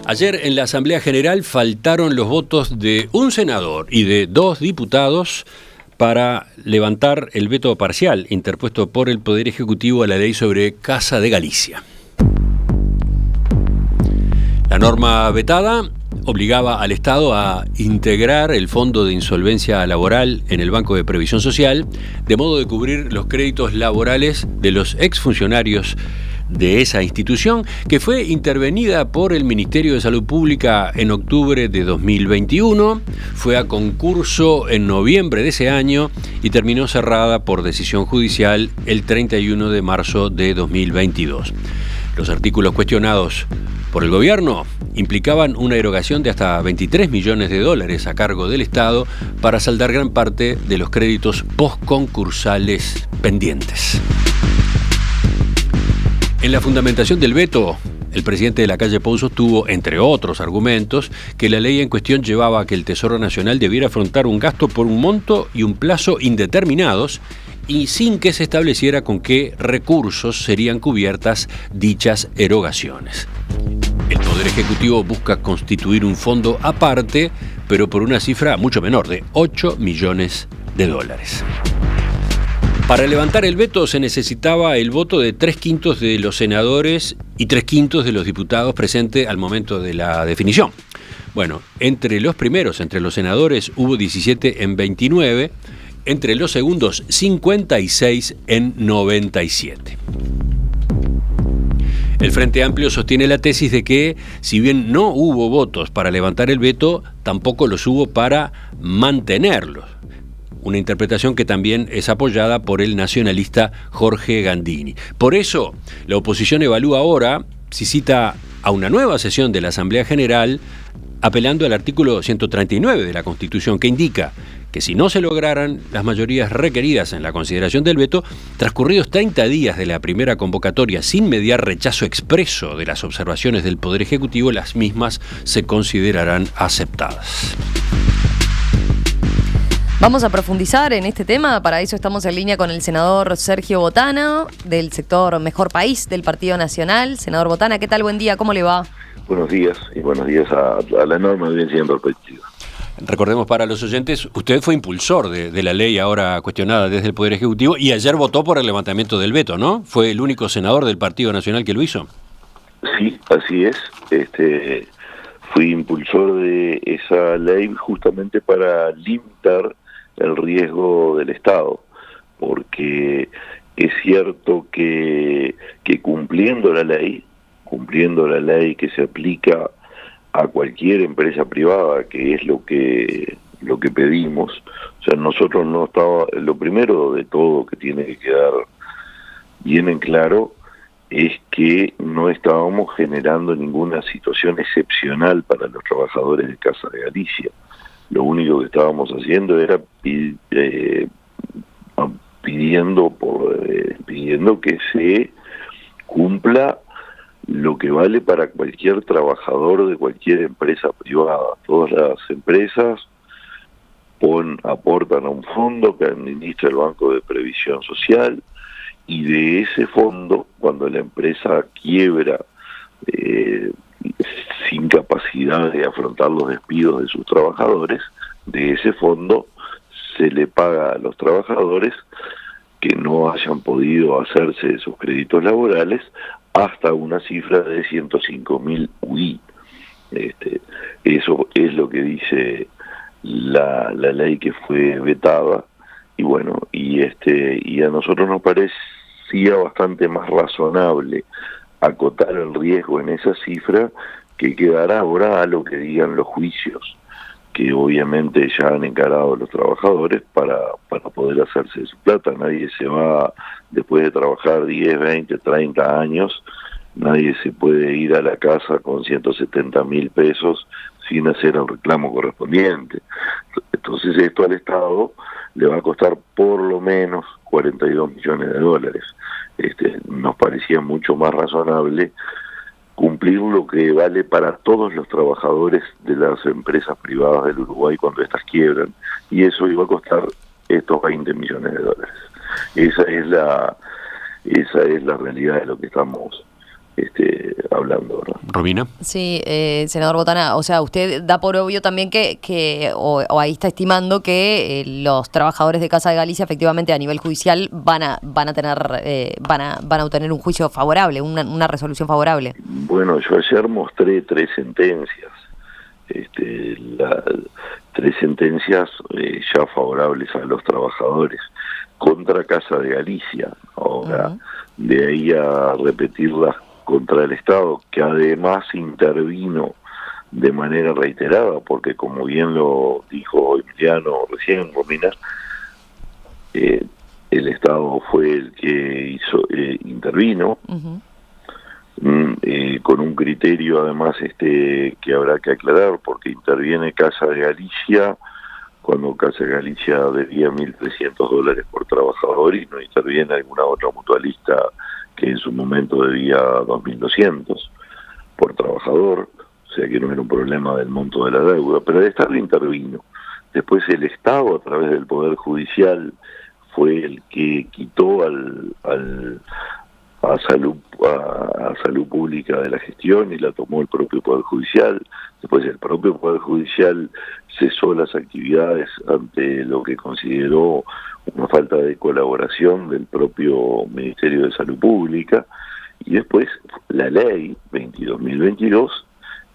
Ayer en la Asamblea General faltaron los votos de un senador y de 2 diputados para levantar el veto parcial interpuesto por el Poder Ejecutivo a la ley sobre Casa de Galicia. La norma vetada obligaba al Estado a integrar el Fondo de Insolvencia Laboral en el Banco de Previsión Social, de modo de cubrir los créditos laborales de los exfuncionarios de esa institución, que fue intervenida por el Ministerio de Salud Pública en octubre de 2021, fue a concurso en noviembre de ese año y terminó cerrada por decisión judicial el 31 de marzo de 2022. Los artículos cuestionados por el gobierno implicaban una erogación de hasta 23 millones de dólares a cargo del Estado para saldar gran parte de los créditos postconcursales pendientes. En la fundamentación del veto, el presidente de la Calle Pou sostuvo, entre otros argumentos, que la ley en cuestión llevaba a que el Tesoro Nacional debiera afrontar un gasto por un monto y un plazo indeterminados y sin que se estableciera con qué recursos serían cubiertas dichas erogaciones. El Poder Ejecutivo busca constituir un fondo aparte, pero por una cifra mucho menor, de 8 millones de dólares. Para levantar el veto se necesitaba el voto de 3/5 de los senadores y 3/5 de los diputados presentes al momento de la definición. Bueno, entre los primeros, entre los senadores, hubo 17 en 29, entre los segundos 56 en 97. El Frente Amplio sostiene la tesis de que, si bien no hubo votos para levantar el veto, tampoco los hubo para mantenerlos. Una interpretación que también es apoyada por el nacionalista Jorge Gandini. Por eso, la oposición evalúa ahora si cita a una nueva sesión de la Asamblea General, apelando al artículo 139 de la Constitución, que indica que si no se lograran las mayorías requeridas en la consideración del veto, transcurridos 30 días de la primera convocatoria sin mediar rechazo expreso de las observaciones del Poder Ejecutivo, las mismas se considerarán aceptadas. Vamos a profundizar en este tema, para eso estamos en línea con el senador Sergio Botana, del sector Mejor País del Partido Nacional. Senador Botana, ¿qué tal? Buen día, ¿cómo le va? Buenos días, y buenos días a la enorme audiencia en perspectiva. Recordemos para los oyentes, usted fue impulsor de la ley ahora cuestionada desde el Poder Ejecutivo y ayer votó por el levantamiento del veto, ¿no? ¿Fue el único senador del Partido Nacional que lo hizo? Sí, así es. Fui impulsor de esa ley justamente para limitar el riesgo del Estado, porque es cierto que cumpliendo la ley que se aplica a cualquier empresa privada, que es lo que pedimos, o sea, nosotros no estaba, lo primero de todo que tiene que quedar bien en claro es que no estábamos generando ninguna situación excepcional para los trabajadores de Casa de Galicia. Lo único que estábamos haciendo era pidiendo que se cumpla lo que vale para cualquier trabajador de cualquier empresa privada. Todas las empresas aportan a un fondo que administra el Banco de Previsión Social, y de ese fondo, cuando la empresa quiebra sin capacidad de afrontar los despidos de sus trabajadores, de ese fondo se le paga a los trabajadores que no hayan podido hacerse de sus créditos laborales hasta una cifra de 105.000 UI. Eso es lo que dice la ley que fue vetada, y bueno, y a nosotros nos parecía bastante más razonable acotar el riesgo en esa cifra que quedará ahora a lo que digan los juicios, que obviamente ya han encarado los trabajadores para poder hacerse de su plata. Nadie se va, después de trabajar 10, 20, 30 años, nadie se puede ir a la casa con 170.000 pesos sin hacer el reclamo correspondiente. Entonces esto al Estado le va a costar por lo menos 42 millones de dólares. Nos parecía mucho más razonable cumplir lo que vale para todos los trabajadores de las empresas privadas del Uruguay cuando estas quiebran, y eso iba a costar estos 20 millones de dólares. Esa es la realidad de lo que estamos hablando, ¿verdad? Romina. Sí, senador Botana, o sea, usted da por obvio también o ahí está estimando que los trabajadores de Casa de Galicia efectivamente a nivel judicial van a obtener un juicio favorable, una resolución favorable. Bueno, yo ayer mostré 3 sentencias, 3 sentencias ya favorables a los trabajadores contra Casa de Galicia. Ahora, de ahí a repetirlas contra el Estado, que además intervino de manera reiterada, porque como bien lo dijo Emiliano recién, Romina, el Estado fue el que intervino, con un criterio además que habrá que aclarar, porque interviene Casa de Galicia cuando Casa de Galicia debía $1.300 por trabajador y no interviene alguna otra mutualista que en su momento debía 2.200 por trabajador, o sea que no era un problema del monto de la deuda, pero el Estado intervino. Después el Estado, a través del Poder Judicial, fue el que quitó a salud pública de la gestión y la tomó el propio Poder Judicial. Después el propio Poder Judicial cesó las actividades ante lo que consideró una falta de colaboración del propio Ministerio de Salud Pública. Y después la ley 22.022,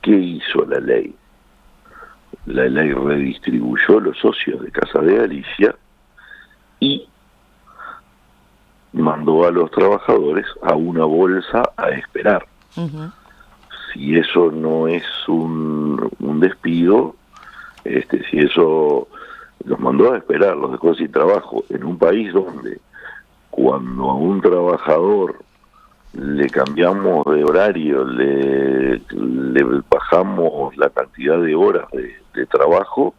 ¿qué hizo la ley? La ley redistribuyó los socios de Casa de Galicia y mandó a los trabajadores a una bolsa a esperar. Si eso no es un despido, si eso los mandó a esperar, los dejó sin trabajo, en un país donde cuando a un trabajador le cambiamos de horario, le bajamos la cantidad de horas de trabajo,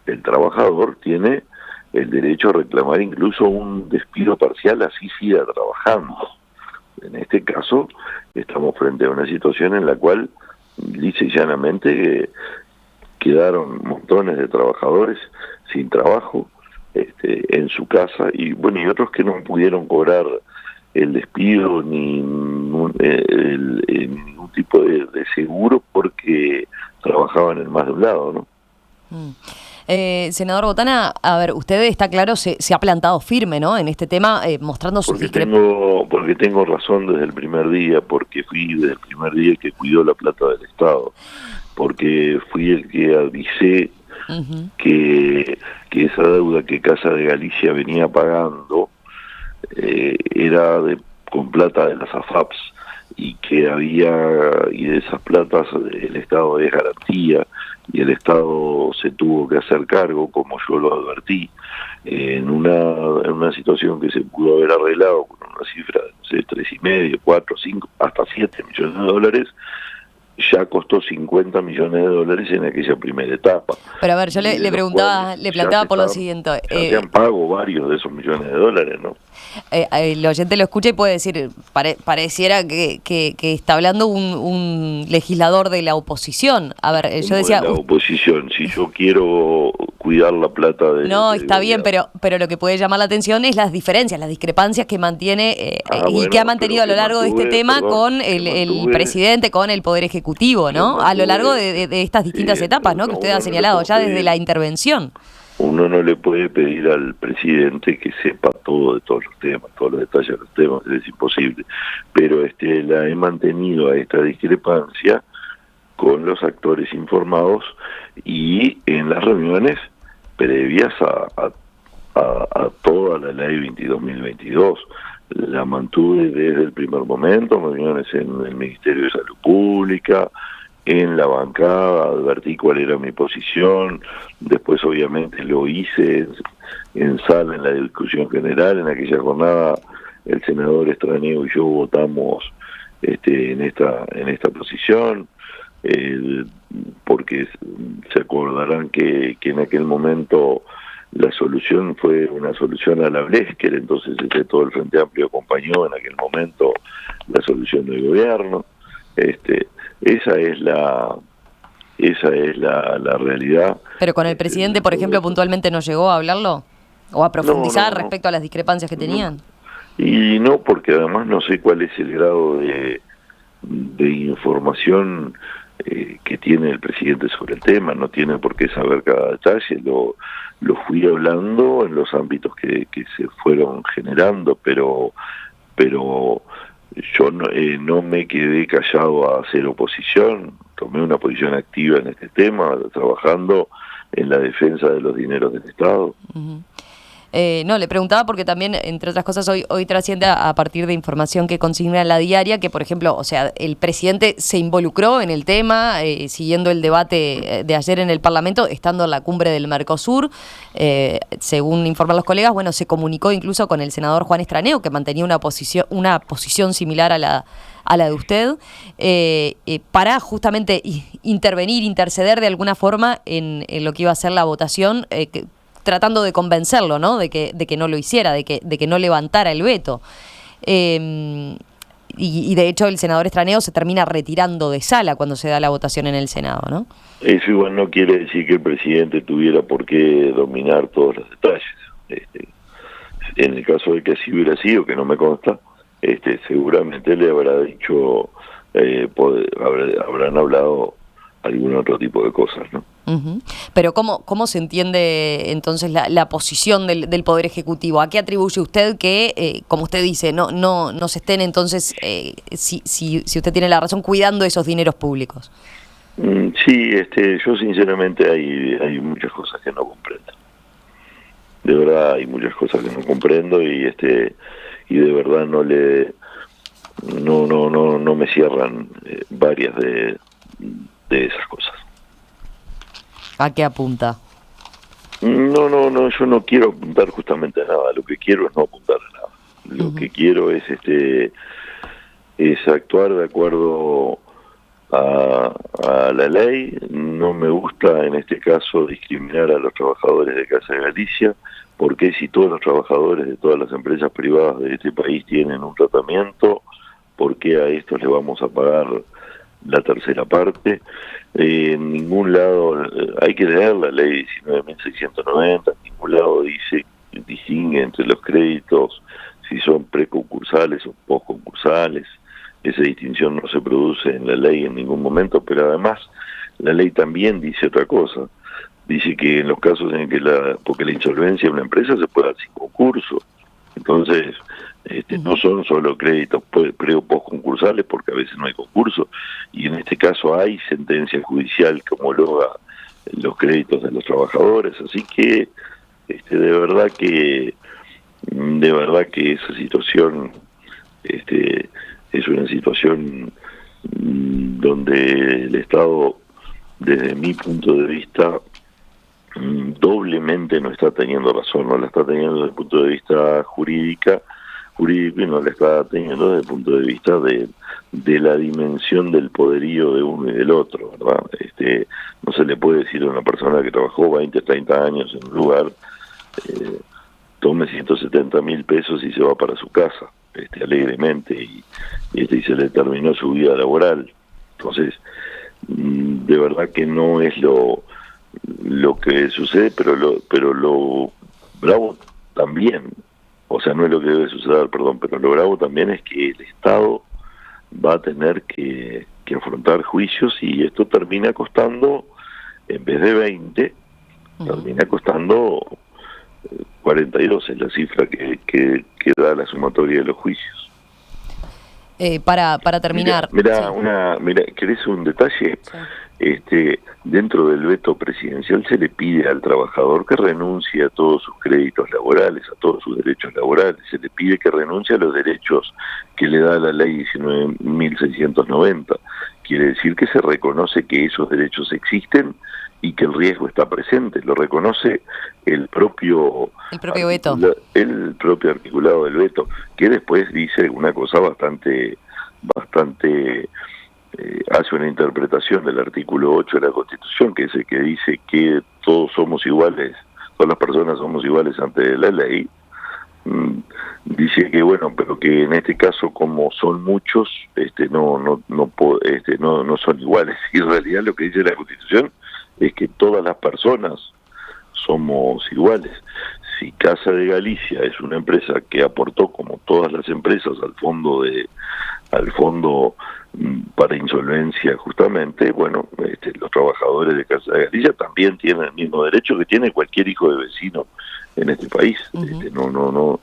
el trabajador tiene el derecho a reclamar incluso un despido parcial, así siga trabajando. En este caso, estamos frente a una situación en la cual, lisa y llanamente, quedaron montones de trabajadores sin trabajo en su casa, y bueno, y otros que no pudieron cobrar el despido ni ningún tipo de seguro porque trabajaban en más de un lado, ¿no? Senador Botana, a ver, usted está claro, se ha plantado firme, ¿no?, en este tema, mostrando sus discrepancias. Porque tengo razón desde el primer día, porque fui desde el primer día el que cuidó la plata del Estado, porque fui el que avisé que esa deuda que Casa de Galicia venía pagando era con plata de las AFAPs, y que y de esas platas el Estado es garantía, y el Estado se tuvo que hacer cargo, como yo lo advertí, en una situación que se pudo haber arreglado con una cifra de, no sé, 3,5, 4, 5, hasta 7 millones de dólares, ya costó $50 millones en aquella primera etapa. Pero a ver, yo le planteaba por lo siguiente. Ya se han pago varios de esos millones de dólares, ¿no? El oyente lo escucha y puede decir, pareciera que está hablando un legislador de la oposición. A ver, yo decía... De la oposición, si yo quiero cuidar la plata de... No, está bien, pero lo que puede llamar la atención es las diferencias, las discrepancias que mantiene y que ha mantenido a lo largo de este tema con el presidente, con el Poder Ejecutivo, ¿no? A lo largo de estas distintas etapas, ¿no?, que usted ha señalado ya desde la intervención. Uno no le puede pedir al presidente que sepa todo de todos los temas, todos los detalles de los temas, es imposible. Pero la he mantenido a esta discrepancia con los actores informados y en las reuniones previas a toda la ley 22.022. La mantuve desde el primer momento, reuniones en el Ministerio de Salud Pública, en la bancada, advertí cuál era mi posición, después obviamente lo hice en sala, en la discusión general. En aquella jornada el senador Estraneo y yo votamos en esta posición, porque se acordarán que en aquel momento la solución fue una solución a la Blesker, entonces todo el Frente Amplio acompañó en aquel momento la solución del gobierno. Esa es la realidad. Pero con el presidente, por ejemplo, puntualmente no llegó a hablarlo o a profundizar respecto a las discrepancias que tenían. Y no, porque además no sé cuál es el grado de de información que tiene el presidente sobre el tema, no tiene por qué saber cada detalle, lo fui hablando en los ámbitos que se fueron generando, pero yo no me quedé callado a hacer oposición, tomé una posición activa en este tema, trabajando en la defensa de los dineros del Estado. Uh-huh. No, le preguntaba porque también, entre otras cosas, hoy trasciende a partir de información que consigna La Diaria, que, por ejemplo, o sea, el presidente se involucró en el tema, siguiendo el debate de ayer en el Parlamento, estando en la cumbre del Mercosur. Según informan los colegas, bueno, se comunicó incluso con el senador Juan Estraneo, que mantenía una posición similar a la de usted, para justamente interceder de alguna forma en lo que iba a ser la votación, tratando de convencerlo, ¿no? De que no lo hiciera, de que no levantara el veto. Y de hecho el senador Estraneo se termina retirando de sala cuando se da la votación en el Senado, ¿no? Eso igual no quiere decir que el presidente tuviera por qué dominar todos los detalles. En el caso de que así hubiera sido, que no me consta, seguramente le habrá dicho, habrán hablado algún otro tipo de cosas, ¿no? Uh-huh. Pero ¿cómo se entiende entonces la posición del Poder Ejecutivo? ¿A qué atribuye usted que, como usted dice, no se estén entonces, si usted tiene la razón, cuidando esos dineros públicos? Sí, yo sinceramente hay muchas cosas que no comprendo. De verdad hay muchas cosas que no comprendo y de verdad no me cierran varias de esas cosas. ¿A qué apunta? No, yo no quiero apuntar justamente a nada, lo que quiero es no apuntar a nada. Lo que quiero es actuar de acuerdo a la ley. No me gusta en este caso discriminar a los trabajadores de Casa de Galicia, porque si todos los trabajadores de todas las empresas privadas de este país tienen un tratamiento, ¿por qué a estos le vamos a pagar la tercera parte? En ningún lado, hay que leer la ley 19.690, en ningún lado distingue entre los créditos si son preconcursales o postconcursales. Esa distinción no se produce en la ley en ningún momento, pero además la ley también dice otra cosa. Dice que en los casos en que porque la insolvencia de una empresa se puede dar sin concurso. Entonces, no son solo créditos pre o postconcursales, porque a veces no hay concurso, y en este caso hay sentencia judicial que homologa los créditos de los trabajadores, así que de verdad que esa situación es una situación donde el Estado, desde mi punto de vista, doblemente no está teniendo razón, no la está teniendo desde el punto de vista jurídico y no la está teniendo desde el punto de vista de la dimensión del poderío de uno y del otro, ¿verdad? No se le puede decir a una persona que trabajó 20, 30 años en un lugar, tome 170.000 pesos y se va para su casa, alegremente, y se le terminó su vida laboral. Entonces, de verdad que no es lo que sucede, pero lo bravo también, o sea, no es lo que debe suceder, perdón, pero lo bravo también es que el Estado va a tener que afrontar juicios, y esto termina costando, en vez de 20, termina costando 42, es la cifra que da la sumatoria de los juicios. Para terminar... Mira, ¿querés un detalle? Sí. Dentro del veto presidencial se le pide al trabajador que renuncie a todos sus créditos laborales, a todos sus derechos laborales, se le pide que renuncie a los derechos que le da la ley 19.690. Quiere decir que se reconoce que esos derechos existen y que el riesgo está presente, lo reconoce el propio veto, el propio articulado del veto, que después dice una cosa bastante hace una interpretación del artículo 8 de la Constitución, que es el que dice que todos somos iguales, todas las personas somos iguales ante la ley. Dice que bueno, pero que en este caso, como son muchos, no son iguales. Y en realidad lo que dice la Constitución es que todas las personas somos iguales. Si Casa de Galicia es una empresa que aportó, como todas las empresas, al fondo para insolvencia justamente, bueno, los trabajadores de Casa de Galicia también tienen el mismo derecho que tiene cualquier hijo de vecino en este país. No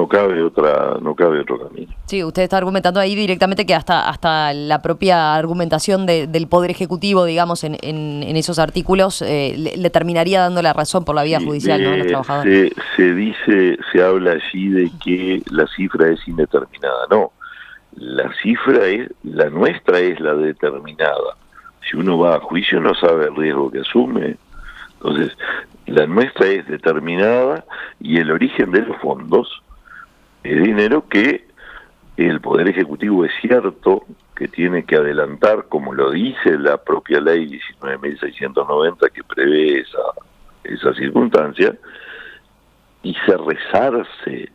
cabe otro camino. Sí, usted está argumentando ahí directamente que hasta la propia argumentación del Poder Ejecutivo, digamos, en esos artículos, le terminaría dando la razón por la vía judicial, ¿no? A los trabajadores. Se habla allí de que la cifra es indeterminada. No, la nuestra es la determinada. Si uno va a juicio no sabe el riesgo que asume. Entonces, la nuestra es determinada y el origen de los fondos es dinero que el Poder Ejecutivo es cierto que tiene que adelantar, como lo dice la propia ley 19.690 que prevé esa circunstancia, y se resarce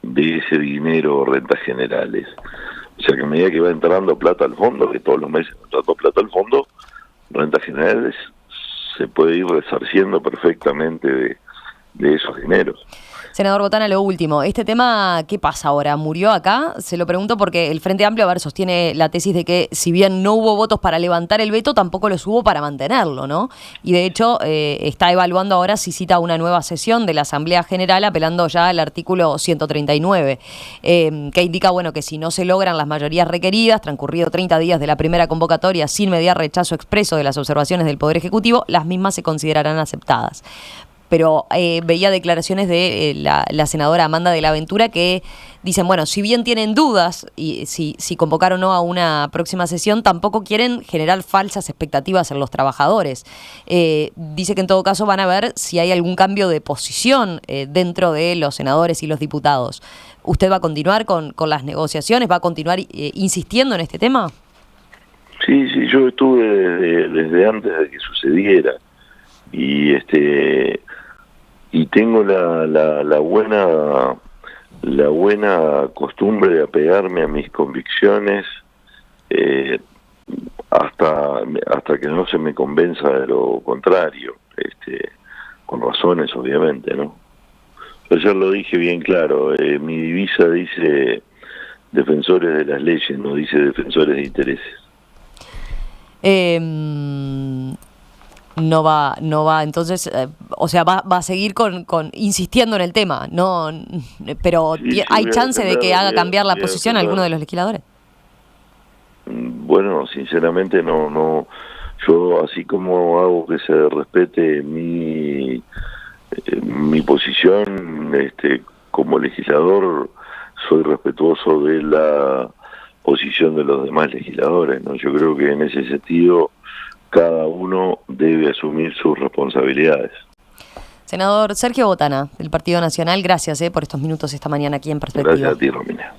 de ese dinero rentas generales. O sea que a medida que va entrando plata al fondo, que todos los meses va entrando plata al fondo, rentas generales se puede ir resarciendo perfectamente de esos dineros. Senador Botana, lo último, ¿este tema qué pasa ahora? ¿Murió acá? Se lo pregunto porque el Frente Amplio, sostiene la tesis de que si bien no hubo votos para levantar el veto, tampoco los hubo para mantenerlo, ¿no? Y de hecho está evaluando ahora si cita una nueva sesión de la Asamblea General apelando ya al artículo 139, que indica, bueno, que si no se logran las mayorías requeridas, transcurrido 30 días de la primera convocatoria sin mediar rechazo expreso de las observaciones del Poder Ejecutivo, las mismas se considerarán aceptadas. Pero veía declaraciones de la senadora Amanda de la Ventura que dicen, bueno, si bien tienen dudas y si convocar o no a una próxima sesión, tampoco quieren generar falsas expectativas en los trabajadores. Dice que en todo caso van a ver si hay algún cambio de posición dentro de los senadores y los diputados. ¿Usted va a continuar con las negociaciones? ¿Va a continuar insistiendo en este tema? Sí, yo estuve desde antes de que sucediera y tengo la buena costumbre de apegarme a mis convicciones hasta que no se me convenza de lo contrario, con razones obviamente, ¿no? Ayer lo dije bien claro, mi divisa dice defensores de las leyes, no dice defensores de intereses. No va, entonces, o sea, va a seguir con insistiendo en el tema, no, pero sí, ¿hay chance de que haga cambiar la posición a alguno de los legisladores? Bueno, sinceramente no, yo así como hago que se respete mi posición, como legislador, soy respetuoso de la posición de los demás legisladores, ¿no? Yo creo que en ese sentido cada uno debe asumir sus responsabilidades. Senador Sergio Botana, del Partido Nacional, gracias por estos minutos esta mañana aquí en Perspectiva. Gracias a ti, Romina.